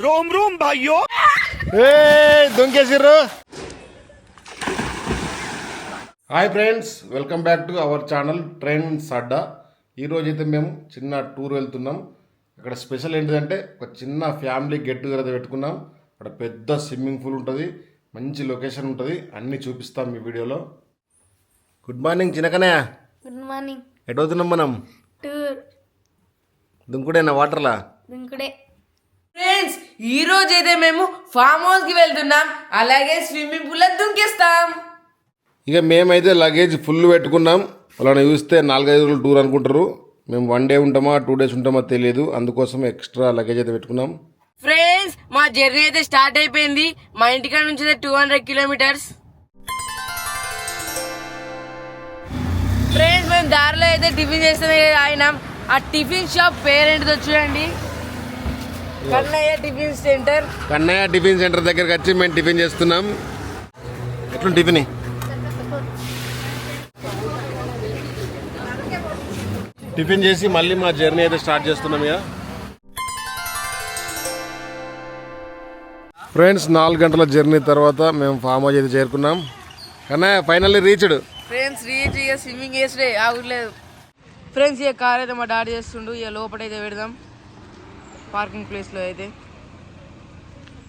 Rome రోమ్ భాయ్యో. దుంకేసిర్రు. Hi friends, welcome back to our channel Trends Adda. ఈరోజు అయితే మేము చిన్న టూర్ వెళ్తున్నాం. అక్కడ స్పెషల్ ఏంటిదంటే ఒక చిన్న ఫ్యామిలీ గెట్ టుగెదర్ పెట్టుకున్నాం. అక్కడ పెద్ద స్విమ్మింగ్ పూల్ ఉంటుంది, మంచి లొకేషన్ ఉంటుంది, అన్నీ చూపిస్తాం మీ వీడియోలో. గుడ్ మార్నింగ్ చిన్నకనే. Good morning. ఎటు అవుతున్నాం మనం? టూర్. దుంకుడేనా వాటర్లా? దుంకుడే. ఫ్రెండ్స్, ఈ రోజు అయితే మేము ఫామ్ హౌస్ కి వెళ్తున్నాం, అలాగే స్విమ్మింగ్ పూల్ లో దుంకేస్తాం. ఇక మేమైతే లగేజ్ ఫుల్ పెట్టుకున్నాం. వాళ్ళని చూస్తే 4-5 రోజులు టూర్ అనుకుంటారు. మేము 1 డే ఉంటామా 2 డేస్ ఉంటామా తెలియదు, అందుకోసం ఎక్స్ట్రా లగేజ్ అయితే పెట్టుకున్నాం. ఫ్రెండ్స్, మా జర్నీ అయితే స్టార్ట్ అయిపోయింది. మా ఇంటికాడ నుంచి అయితే 200 కిలోమీటర్స్. ఫ్రెండ్స్, మేము దారిలో అయితే టిఫిన్ చేస్తాం అయినాం. ఆ టిఫిన్ షాప్ పేరేంటిదో చూడండి, Kannayya tiffin centre. Kannayya tiffin centre దగ్గరికి వచ్చి మేము టిఫిన్ చేస్తున్నాం. ఎట్లా టిఫిన్? టిఫిన్ చేసి మళ్ళీ మా జర్నీ అయితే స్టార్ట్ చేస్తున్నాం. ఇక ఫ్రెండ్స్, 4 గంటల జర్నీ తర్వాత మేము ఫామ్ హౌస్ అయితే చేరుకున్నాం. Kannayya finally reached. Friends, reach ఇక స్విమ్మింగ్ చేస్తే ఆగలేదు. ఫ్రెండ్స్, ఇక కార్ అయితే మా డాడీ చేస్తుండు. ఇక లోపల అయితే పెడదాం, పార్కింగ్ ప్లేస్ లో అయితే.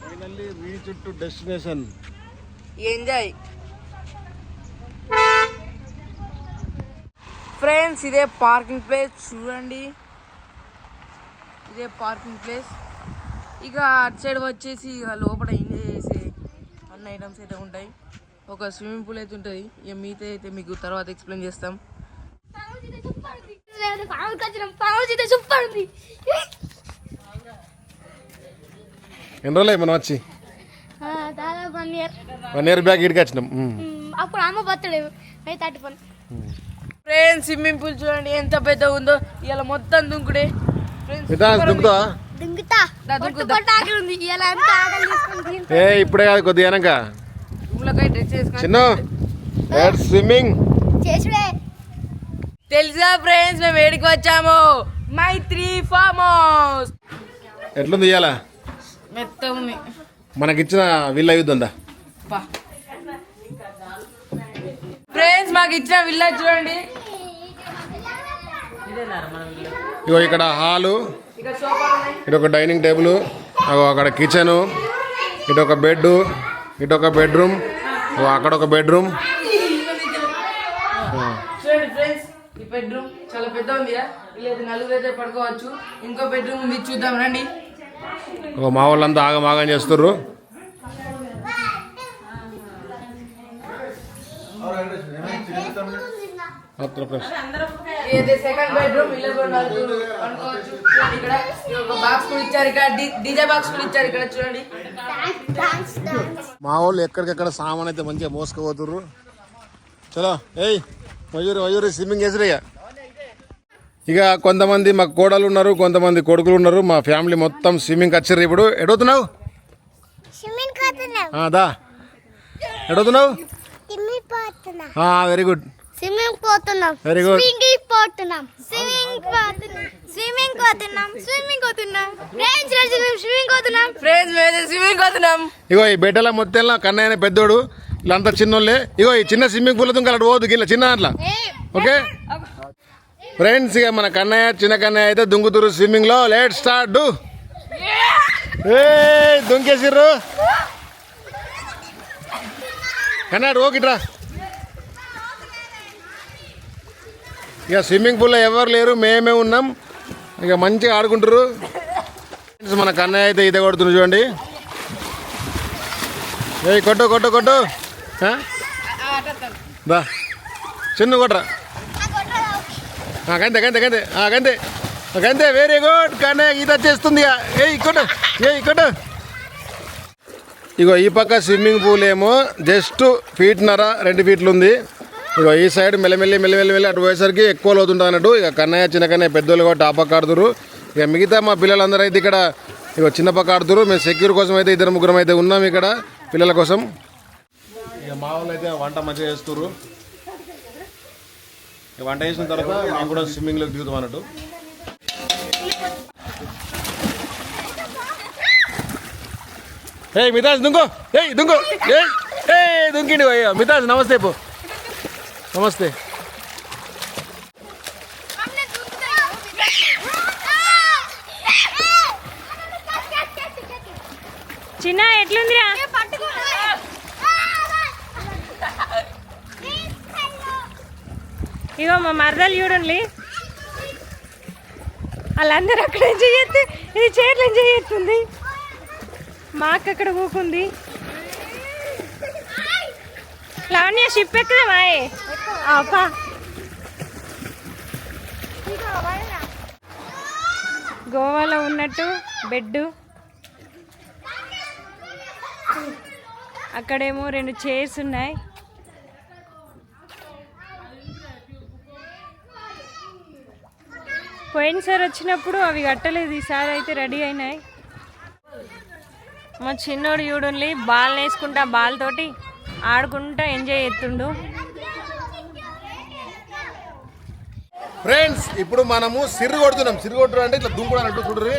Finally reached to destination. Enjoy. Friends, ఇదే పార్కింగ్ ప్లేస్ చూడండి, ఇదే పార్కింగ్ ప్లేస్. ఇక అటు సైడ్ వచ్చేసి ఇక లోపల ఎంజాయ్ చేసే అన్ని ఐటమ్స్ అయితే ఉంటాయి. ఒక స్విమ్మింగ్ పూల్ అయితే ఉంటుంది. ఇక మిగతా అయితే మీకు తర్వాత ఎక్స్ప్లెయిన్ చేస్తాం. ఎన్ని రోజులు మనం వచ్చి? 1 ఇయర్ బ్యాక్ ఇక్కడికి వచ్చినాం. అప్పుడు అమ్మ బర్త్డే మే 31. ఫ్రెండ్స్, స్విమ్మింగ్ పూల్ చూడండి ఎంత పెద్ద ఉందో. ఇలా మొత్తం దుంకుడే. ఇప్పుడే కాదు, కొద్దిగా వెనక చిన్న స్విమ్మింగ్ తెలుసా ఫ్రెండ్స్, మేము ఏడికి వచ్చాము? మైత్రి ఫామ్ హౌస్. ఎట్లుంది ఇవాళ? మెత్త ఉంది. మనకిచ్చిన విల్లా యుద్ధందా? ఫ్రెండ్స్, మాకు ఇచ్చిన విల్లా చూడండి. ఇగో ఇక్కడ హాలు, ఇటు ఒక డైనింగ్ టేబుల్, అక్కడ కిచెను, ఇటు ఒక బెడ్, ఇటు ఒక బెడ్రూమ్, అక్కడ ఒక బెడ్రూమ్. చూడండి ఫ్రెండ్స్, ఈ బెడ్రూమ్ చాలా పెద్ద ఉంది. వీళ్ళైతే 4 అయితే పడుకోవచ్చు. ఇంకో బెడ్రూమ్ ఉంది, చూద్దాం రండి. మా వాళ్ళంతా ఆగమాగం చేస్తుర్రు. సెకండ్ బెడ్రూమ్, పడుకోవచ్చు. ఇక్కడ ఒక బాక్స్ కూడా ఇచ్చారు, ఇక్కడ డీజే బాక్స్ కూడా ఇచ్చారు. ఇక్కడ చూడండి, మా వాళ్ళు ఎక్కడికెక్కడ సామాన్ అయితే మంచిగా మోసుకుపోతుర్రు. చలో ఏయ్ మయూరి స్విమ్మింగ్ చేసిరయ్యా. ఇక కొంతమంది మా కోడలు ఉన్నారు, కొంతమంది కొడుకులు ఉన్నారు. మా ఫ్యామిలీ మొత్తం స్విమ్మింగ్ వచ్చారు. ఇప్పుడు ఎడుగుతున్నావు? దా ఎడుగుతున్నావు? Very good. స్విమ్మింగ్ పోతున్నాం. Very good. స్విమ్మింగ్ పోతున్నాం. స్విమ్మింగ్ పోతున్నాం. స్విమ్మింగ్ పోతున్నాం. స్విమ్మింగ్ పోతున్నాం. స్విమ్మింగ్ పోతున్నాం. ఫ్రెండ్స్, మేము స్విమ్మింగ్ పోతున్నాం. ఇగో ఈ బెడ్డల మొత్తంలో కన్నయ్య పెద్దోడు, వీళ్ళంతా చిన్నోళ్ళే. ఇగో ఈ చిన్న స్విమ్మింగ్ పూల్ దుంకాలి పోదు, గిట్ల చిన్న అట్లా. ఓకే ఫ్రెండ్స్, ఇక మన కన్నయ్య చిన్న కన్నయ్య అయితే దుంకుతురు స్విమ్మింగ్ లో. Let's start. దుంకేసిర్రు. కన్నయ్య ఓకిట్రా. ఇక స్విమ్మింగ్ పూల్లో ఎవరు లేరు, మేమే ఉన్నాం. ఇక మంచిగా ఆడుకుంటారు. మన కన్నయ్య అయితే ఈత కొడుతున్నారు చూడండి. కొట్టు కొట్టు కొట్టు దా చిన్న కొట్రా. కంతే కంతే కంతే కంతే కంతే. Very good. కన్నయ్య ఈత చేస్తుంది. కొట్టు కొట్టు. ఇగో ఈ పక్క స్విమ్మింగ్ పూల్ ఏమో జస్ట్ 1.5 ఫీట్లు ఉంది. ఇగో ఈ సైడ్ మెల్లమెల్లి అటు పోయేసరికి ఎక్కువ లోతుంటుంది అన్నట్టు. ఇక కన్నయ్య చిన్న కన్నయ్య పెద్దోళ్ళు కాబట్టి ఆ పక్క ఆడుతురు. ఇక మిగతా మా పిల్లలందరూ అయితే ఇక్కడ ఇక చిన్న పక్క ఆడుతురు. మేము సెక్యూర్ కోసం అయితే 2-3 అయితే ఉన్నాం ఇక్కడ పిల్లల కోసం. ఇక మా వాళ్ళు అయితే వంట మంచిగా చేస్తున్నారు. వంట చేసిన తర్వాత మేము కూడా స్విమ్మింగ్లోకి దిగుతాం అన్నట్టు. ఏ మితాజ్ దుంకో ఏయ్ దుంకో ఏ దుంకిండి అయ్యో మితాజ్ నమస్తే పో నమస్తే. చిన్న ఎట్లుందిరా? ఇగో మా మరదలు చూడండి, వాళ్ళందరూ అక్కడ ఎంజాయ్ చేస్తే ఇది చీరలు ఎంజాయ్ చేస్తుంది. మా అక్క అక్కడ కూకుంది. లావణ్య షిప్ ఎక్కుదా మాయే అప్పా. గోవాలో ఉన్నట్టు బెడ్, అక్కడేమో 2 చైర్స్ ఉన్నాయి. పోయినసారి వచ్చినప్పుడు అవి కట్టలేదు, ఈసారి అయితే రెడీ అయినాయి. మా చిన్నోడు చూడండి బాల్ వేసుకుంటా బాల్ తోటి ఆడుకుంటా ఎంజాయ్ చేస్తుండు. ఫ్రెండ్స్ ఇప్పుడు మనము సిర్రు కొడుతున్నాం. సిర్రు కొట్టడం అంటే ఇట్లా దుంకుడు అన్నట్టు చూడరు.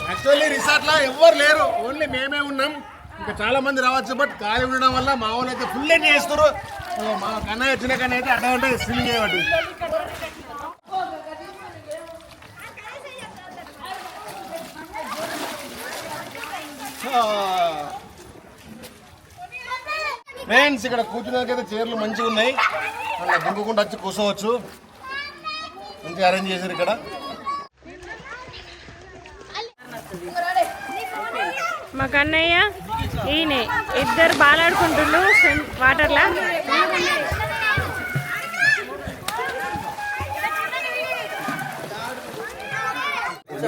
యాక్చువల్లీ రిసార్ట్లో ఎవ్వరు లేరు, ఓన్లీ మేమే ఉన్నాం. ఇంకా చాలా మంది రావచ్చు, బట్ ఖాళీ ఉండడం వల్ల మా వాళ్ళు అయితే ఫుల్ ఎంజాయ్ చేస్తారు. మా కన్నయ్య చిన్న కన్నయ్య అయితే అడ్డా ఉంటే స్విమ్మింగ్ చేయబట్టి. ఫ్రెండ్స్ ఇక్కడ కూర్చున్నాకైతే చైర్లు మంచిగా ఉన్నాయి, అలా దుంకుకుంటూ వచ్చి కూర్చోవచ్చు. మంచిగా అరేంజ్ చేశారు ఇక్కడ. మా కన్నయ్య ఈయన ఇద్దరు బాలాడుకుంటుండ్రు వాటర్లా.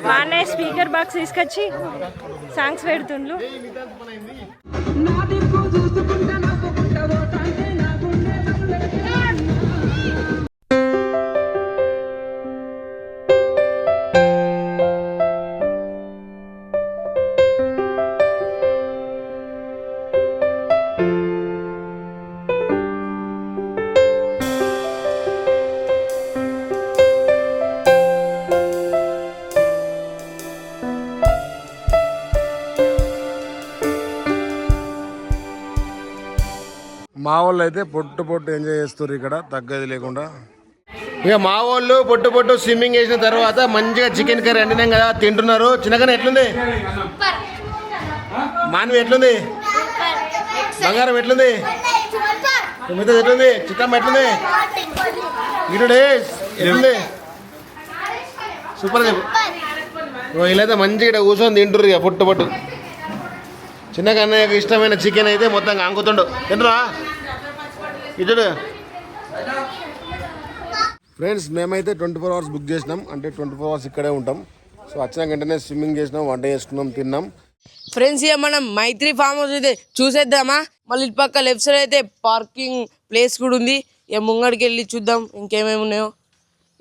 మా అన్నయ్య స్పీకర్ బాక్స్ తీసుకొచ్చి సాంగ్స్ పెడుతుండ్రు. మా వాళ్ళు అయితే పొట్టు ఎంజాయ్ చేస్తారు ఇక్కడ, తగ్గది లేకుండా. ఇక మా వాళ్ళు పొట్టు స్విమ్మింగ్ చేసిన తర్వాత మంచిగా చికెన్ కర్రీ వండినాం కదా, తింటున్నారు. చిన్నగానే ఎట్లుంది? మానవి ఎట్లుంది? బంగారం ఎట్లుంది? మిగతా ఎట్లుంది? చిక్కమ్మ ఎట్లుంది? ఇటు ఎట్లుంది? సూపర్ చెప్పు. వీళ్ళైతే మంచిగా ఇక్కడ కూర్చొని తింటుర్రు ఇక పొట్టు. చిన్నగా అన్నయ్యకు ఇష్టమైన చికెన్ అయితే మొత్తం అంకుతుండు. తింటురా ఇటు. ఫ్రెండ్స్ మేమైతే 24 hours బుక్ చేసినాం, అంటే 24 hours ఇక్కడే ఉంటాం. సో వచ్చిన వెంటనే స్విమ్మింగ్ చేసినాం, వంట చేసుకున్నాం, తిన్నాం. ఫ్రెండ్స్ ఇక మనం మైత్రి ఫామ్ హౌస్ అయితే చూసేద్దామా. మళ్ళీ ఇటు పక్క లెఫ్ట్ సైడ్ అయితే పార్కింగ్ ప్లేస్ కూడా ఉంది. ఇక ముంగడికి వెళ్ళి చూద్దాం ఇంకేమేమి ఉన్నాయో.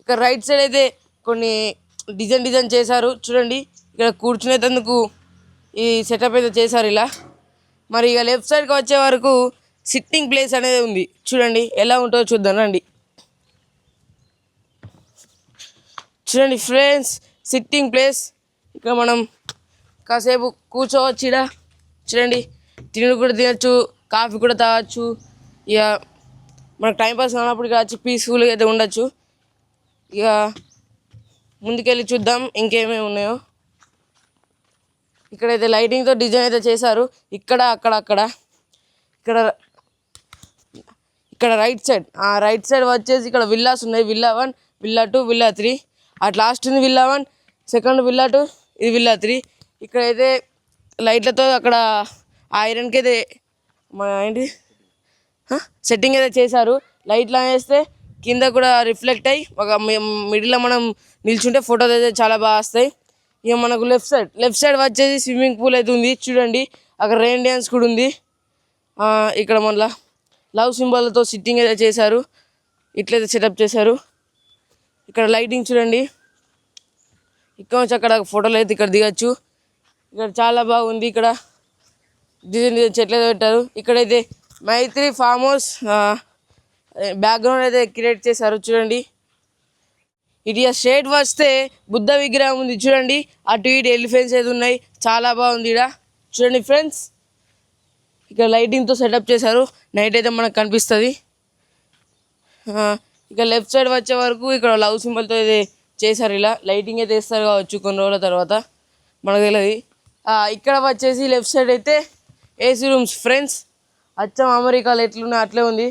ఇక్కడ రైట్ సైడ్ అయితే కొన్ని డిజైన్ చేశారు చూడండి. ఇక్కడ కూర్చునేందుకు ఈ సెటప్ అయితే చేశారు ఇలా. మరి ఇక లెఫ్ట్ సైడ్కి వచ్చే వరకు సిట్టింగ్ ప్లేస్ అనేది ఉంది చూడండి, ఎలా ఉంటుందో చూద్దాం రండి. చూడండి ఫ్రెండ్స్, సిట్టింగ్ ప్లేస్. ఇక్కడ మనం కాసేపు కూర్చోవచ్చు. ఇక్కడ చూడండి, తినడు కూడా తినచ్చు, కాఫీ కూడా తాగొచ్చు. ఇక మనకు టైంపాస్ కానప్పుడు కావచ్చు, పీస్ఫుల్గా అయితే ఉండొచ్చు. ఇక ముందుకెళ్ళి చూద్దాం ఇంకేమేమి ఉన్నాయో. ఇక్కడైతే లైటింగ్తో డిజైన్ అయితే చేశారు, ఇక్కడ అక్కడ. ఇక్కడ రైట్ సైడ్ వచ్చేసి ఇక్కడ విల్లాస్ ఉన్నాయి. Villa 1, villa 2, villa 3. అటు లాస్ట్ ఉంది విల్లా 1, సెకండ్ విల్లా 2, ఇది విల్లా 3. ఇక్కడైతే లైట్లతో అక్కడ ఐరన్కి అయితే మన ఏంటి సెట్టింగ్ అయితే చేశారు. లైట్లు వేస్తే కింద కూడా రిఫ్లెక్ట్ అయ్యి ఒక మిడిల్లో మనం నిల్చుంటే ఫోటోలు అయితే చాలా బాగా వస్తాయి. ఇక మనకు లెఫ్ట్ సైడ్ వచ్చేసి స్విమ్మింగ్ పూల్ అయితే ఉంది చూడండి. అక్కడ రెయిన్ డ్యాన్స్ కూడా ఉంది. ఇక్కడ మళ్ళీ లవ్ సింబల్తో సిట్టింగ్ అయితే చేశారు, ఇట్లయితే సెటప్ చేశారు. ఇక్కడ లైటింగ్ చూడండి, ఇక్కడ వచ్చి అక్కడ ఫోటోలు అయితే ఇక్కడ దిగచ్చు. ఇక్కడ చాలా బాగుంది. ఇక్కడ డిజైన్ చెట్లు అయితే పెట్టారు. ఇక్కడైతే మైత్రి ఫామ్ హౌస్ బ్యాక్గ్రౌండ్ అయితే క్రియేట్ చేశారు చూడండి. ఇటు స్ట్రేట్ వస్తే బుద్ధ విగ్రహం ఉంది చూడండి. అటు ఇటు ఎలిఫెంట్స్ అయితే ఉన్నాయి, చాలా బాగుంది ఇక్కడ చూడండి ఫ్రెండ్స్. ఇక్కడ లైటింగ్తో సెటప్ చేశారు, నైట్ అయితే మనకు కనిపిస్తుంది. ఇక లెఫ్ట్ సైడ్ వచ్చే వరకు ఇక్కడ లవ్ సింబల్తో అయితే చేశారు. ఇలా లైటింగ్ అయితే వేస్తారు కావచ్చు కొన్ని రోజుల తర్వాత, మనకు తెలియదు. ఇక్కడ వచ్చేసి లెఫ్ట్ సైడ్ అయితే ఏసీ రూమ్స్ ఫ్రెండ్స్. అచ్చం అమెరికాలో ఎట్లున్నా అట్లే ఉంది.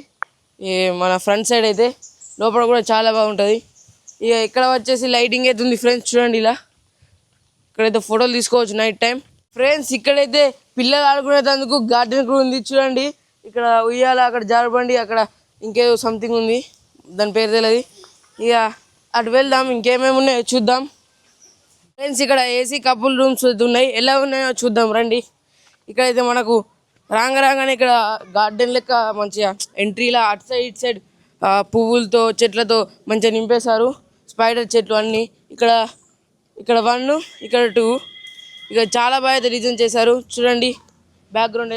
మన ఫ్రంట్ సైడ్ అయితే లోపల కూడా చాలా బాగుంటుంది. ఇక ఇక్కడ వచ్చేసి లైటింగ్ అయితే ఉంది ఫ్రెండ్స్ చూడండి. ఇలా ఇక్కడైతే ఫోటోలు తీసుకోవచ్చు నైట్ టైం ఫ్రెండ్స్. ఇక్కడైతే పిల్లలు ఆడుకునేందుకు గార్డెన్ కూడా ఉంది చూడండి. ఇక్కడ ఉయ్యాల, అక్కడ జారుబండి, అక్కడ ఇంకేదో సంథింగ్ ఉంది, దాని పేరు తెలియదు. ఇక అటు వెళ్దాం, ఇంకేమేమి ఉన్నాయో చూద్దాం ఫ్రెండ్స్. ఇక్కడ ఏసీ కపుల్ రూమ్స్ ఉన్నాయి, ఎలా ఉన్నాయో చూద్దాం రండి. ఇక్కడైతే మనకు రాగానే ఇక్కడ గార్డెన్ లెక్క మంచిగా ఎంట్రీలా అటు సైడ్ ఇటు సైడ్ పువ్వులతో చెట్లతో మంచిగా నింపేశారు. స్పైడర్ చెట్లు అన్నీ ఇక్కడ 1, ఇక్కడ 2. ఇక చాలా బాగా అయితే డిజైన్ చేశారు చూడండి. బ్యాక్గ్రౌండ్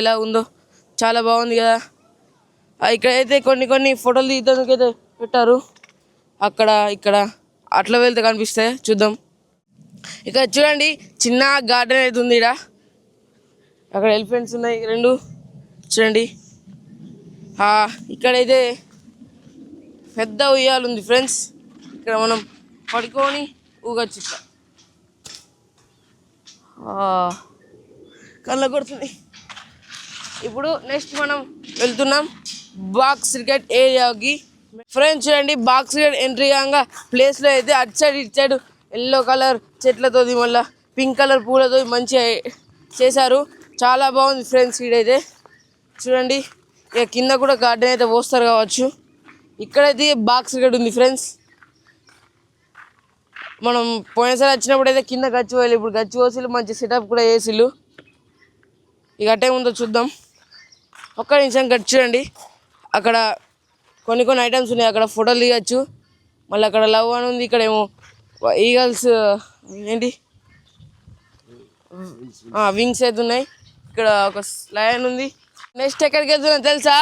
ఎలా ఉందో చాలా బాగుంది కదా. ఇక్కడైతే కొన్ని ఫోటోలు తీయడానికి అయితే పెట్టారు. అక్కడ ఇక్కడ అట్లా వెళ్తే కనిపిస్తాయి, చూద్దాం. ఇక్కడ చూడండి చిన్న గార్డెన్ అయితే ఉంది. అక్కడ ఎలిఫెంట్స్ ఉన్నాయి 2 చూడండి. ఇక్కడైతే పెద్ద ఉయ్యాలు ఉంది ఫ్రెండ్స్. ఇక్కడ మనం పడుకొని ఊగచ్చు. ఇట్లా కళ్ళ కొడుతుంది. ఇప్పుడు నెక్స్ట్ మనం వెళ్తున్నాం బాక్స్ క్రికెట్ ఏరియాకి ఫ్రెండ్స్. చూడండి బాక్స్ క్రికెట్ ఎంట్రీ కాగా ప్లేస్లో అయితే అటు సైడ్ ఇటు సైడ్ ఎల్లో కలర్ చెట్లతో మళ్ళీ పింక్ కలర్ పూలతో మంచిగా చేశారు, చాలా బాగుంది ఫ్రెండ్స్. ఇక్కడైతే చూడండి. ఇక కింద కూడా గార్డెన్ అయితే పోస్తారు కావచ్చు. ఇక్కడైతే బాక్స్ క్రికెట్ ఉంది ఫ్రెండ్స్. మనం పోయినసారి వచ్చినప్పుడు అయితే కింద గచ్చి పోయాలి, ఇప్పుడు గచ్చి పోసిలు మంచి సెటప్ కూడా వేసిళ్ళు. ఇక అటే ఉందో చూద్దాం. ఒక్క నిమిషం గచ్చి చూడండి. అక్కడ కొన్ని ఐటమ్స్ ఉన్నాయి, అక్కడ ఫోటోలు దిగచ్చు. మళ్ళీ అక్కడ లవ్ అని ఉంది, ఇక్కడ ఏమో ఈగల్స్ ఏంటి వింగ్స్ అయితే ఉన్నాయి. ఇక్కడ ఒక లయన్ ఉంది. నెక్స్ట్ ఎక్కడికి వెళ్తున్నా తెలుసా?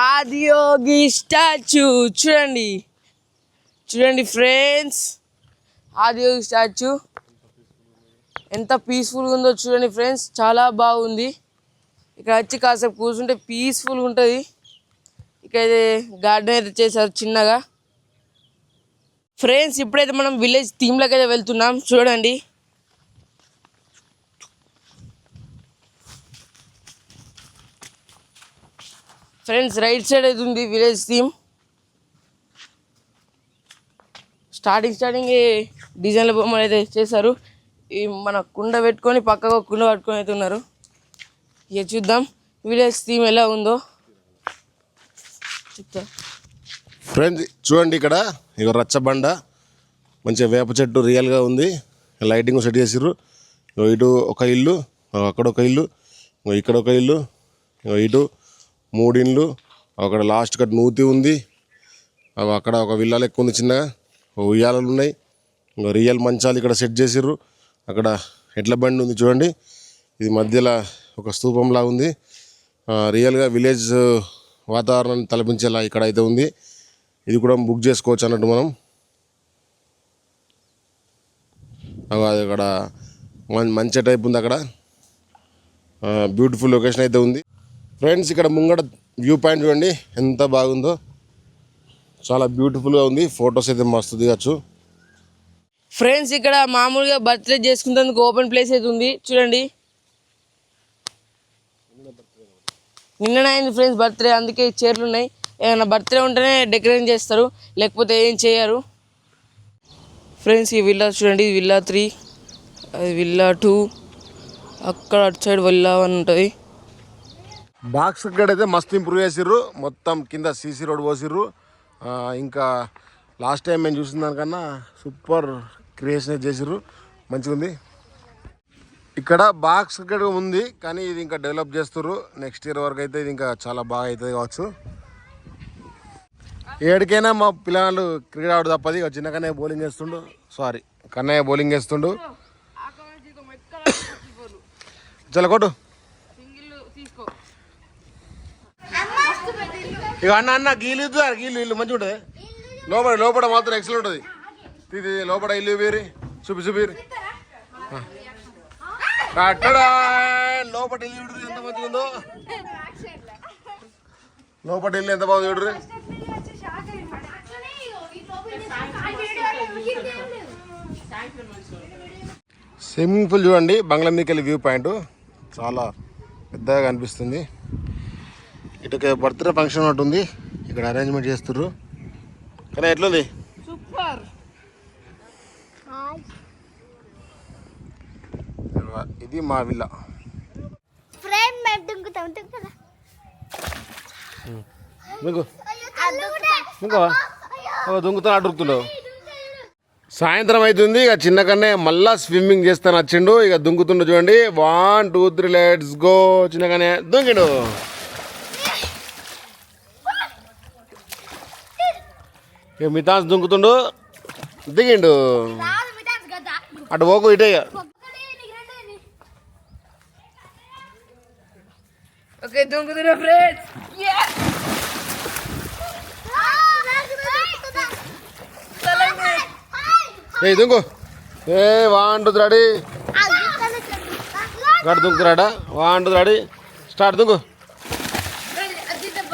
ఆదియోగి స్టాచ్యూ చూడండి ఫ్రెండ్స్. ఆదియోగి స్టాచ్యూ ఎంత పీస్ఫుల్గా ఉందో చూడండి ఫ్రెండ్స్, చాలా బాగుంది. ఇక్కడ వచ్చి కాసేపు కూర్చుంటే పీస్ఫుల్గా ఉంటుంది. ఇక్కడైతే గార్డెన్ అయితే చేశారు చిన్నగా ఫ్రెండ్స్. ఇప్పుడైతే మనం విలేజ్ థీమ్లోకి అయితే వెళ్తున్నాం చూడండి. ఫ్రెండ్స్ రైట్ సైడ్ అయితే ఉంది విలేజ్ థీమ్. స్టార్టింగ్ డిజైన్ల బొమ్మలు అయితే చేశారు. ఈ మన కుండ పెట్టుకొని పక్కగా కుండ పట్టుకొని అయితే ఉన్నారు. ఇక చూద్దాం విలేజ్ థీమ్ ఎలా ఉందో చెప్తా ఫ్రెండ్స్. చూడండి ఇక్కడ ఇక రచ్చబండ, మంచిగా వేప చెట్టు రియల్గా ఉంది. లైటింగ్ సెట్ చేసిర్రు. ఇటు ఒక ఇల్లు, అక్కడ ఒక ఇల్లు, ఇక్కడ ఒక ఇల్లు, ఇటు 3 ఇండ్లు, అక్కడ లాస్ట్ కట్ నూతి ఉంది. అక్కడ ఒక విల్లా లెక్క ఉంది చిన్నగా, ఉయ్యాలలు ఉన్నాయి. రియల్ మంచాలు ఇక్కడ సెట్ చేసిర్రు. అక్కడ ఎడ్ల బండి ఉంది చూడండి. ఇది మధ్యలో ఒక స్తూపంలా ఉంది. రియల్గా విలేజ్ వాతావరణాన్ని తలపించేలా ఇక్కడ అయితే ఉంది. ఇది కూడా బుక్ చేసుకోవచ్చు అన్నట్టు మనం. అక్కడ మంచి టైప్ ఉంది. అక్కడ బ్యూటిఫుల్ లొకేషన్ అయితే ఉంది ఫ్రెండ్స్. ఇక్కడ ముంగట వ్యూ పాయింట్ చూడండి ఎంత బాగుందో, చాలా బ్యూటిఫుల్గా ఉంది. ఫొటోస్ అయితే మస్తు దిగచ్చు ఫ్రెండ్స్. ఇక్కడ మామూలుగా బర్త్డే చేసుకునేందుకు ఓపెన్ ప్లేస్ అయితే ఉంది చూడండి. నిన్ననే అయింది ఫ్రెండ్స్ బర్త్డే, అందుకే చైర్లు ఉన్నాయి. ఏమైనా బర్త్డే ఉంటేనే డెకరేషన్ చేస్తారు, లేకపోతే ఏం చేయరు ఫ్రెండ్స్. ఈ విల్లా చూడండి, విల్లా 3, అది విల్లా 2, అక్కడ అటు సైడ్ విల్లా 1 ఉంటుంది. బాక్స్ క్రికెట్ అయితే మస్తు ఇంప్రూవ్ చేసిర్రు. మొత్తం కింద సీసీ రోడ్ పోసిర్రు. ఇంకా లాస్ట్ టైం మేము చూసిన దానికన్నా సూపర్ క్రియేషన్ చేసిర్రు, మంచిగా ఉంది. ఇక్కడ బాక్స్ క్రికెట్ ఉంది కానీ ఇది ఇంకా డెవలప్ చేస్తుర్రు. నెక్స్ట్ ఇయర్ వరకు అయితే ఇది ఇంకా చాలా బాగా అవుతుంది కావచ్చు. ఏడికైనా మా పిల్లలు క్రికెట్ ఆడు తప్పది. చిన్న కన్నయ్య బౌలింగ్ వేస్తుండు, కన్నయ్య బౌలింగ్ వేస్తుండు. చలో కొట్టు. ఇక అన్న గీలు ఇల్లు మంచిగా ఉంటుంది లోపల మాత్రం ఎక్సలెంట్ ఉంటుంది ఇది లోపల ఇల్లు వేరి చూపిరి అట్టడా లోపల ఇల్లు చూడరు ఎంత మంచిగా ఉందో లోపల ఇల్లు ఎంత బాగుంది చూడరు స్విమ్మింగ్ పూల్ చూడండి బంగ్లా మీకెళ్ళి వ్యూ పాయింట్ చాలా పెద్దగా కనిపిస్తుంది ఇటు బర్త్డే ఫంక్షన్ ఒకటి ఉంది ఇక్కడ అరేంజ్మెంట్ చేస్తుర్రు కానీ ఎట్లుంది సూపర్. ఇది మా విల్లా ఫ్రేమ్ మేము దుంకుతాం దుంకుతా అడుగుతున్నావు సాయంత్రం అవుతుంది ఇక చిన్న కన్నే మళ్ళా స్విమ్మింగ్ చేస్తాను వచ్చిండు ఇక దుంకుతుండు చూడండి 1 2 3 లెట్స్ గో చిన్న కన్నే దుంకిండు ఇక మితాన్స్ దుంకుతుండు దిగిండు అటు పోకు ఇటే ఓకే దుంకుతున్నా ఫ్రెండ్స్. ఏ దుంకు ఏ 1 2 రెడీ గడు దుంకుతున్నాడా 1 2 రెడీ స్టార్ట్ దుంకు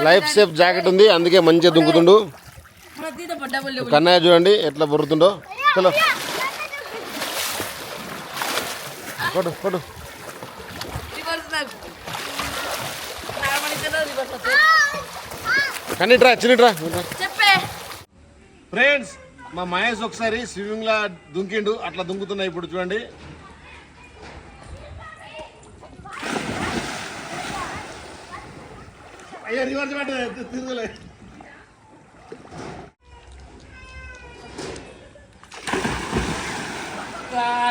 లైఫ్ సేఫ్ జాకెట్ ఉంది అందుకే మంచిగా దుంకుతుండు కన్నయ్య చూడండి ఎట్లా బొరుతుండో చలో కొడు కన్నీట్రా చిన్నిట్రా చెప్పే ఫ్రెండ్స్ మా మహేష్ ఒకసారి స్విమ్మింగ్ లా దుంకిండు అట్లా దుంకుతున్నాయి ఇప్పుడు చూడండి అయ్యా రివర్స్ తిరుగులే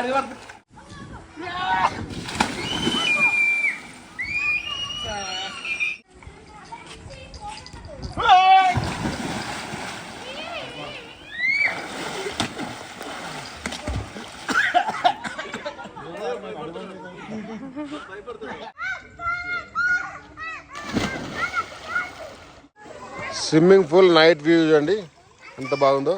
reverse swimming pool night view చూడండి ఎంత బాగుందో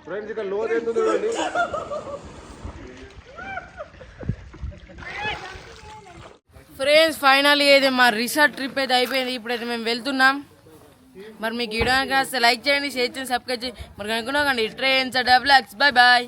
ఫ్రెండ్స్ ఇక్కడ లోతు ఎంత చూడండి ఫ్రెండ్స్ ఫైనల్ అయితే మా రిసార్ట్ ట్రిప్ అయితే అయిపోయింది. ఇప్పుడైతే మేము వెళ్తున్నాం. మరి మీకు వీడియో కాస్త లైక్ చేయండి, షేర్ చేయండి, సబ్స్క్రైబ్ చేయండి. మరి కనుక్కున్నాకండి ట్రైన్స్ డబ్లాక్స్. Bye bye.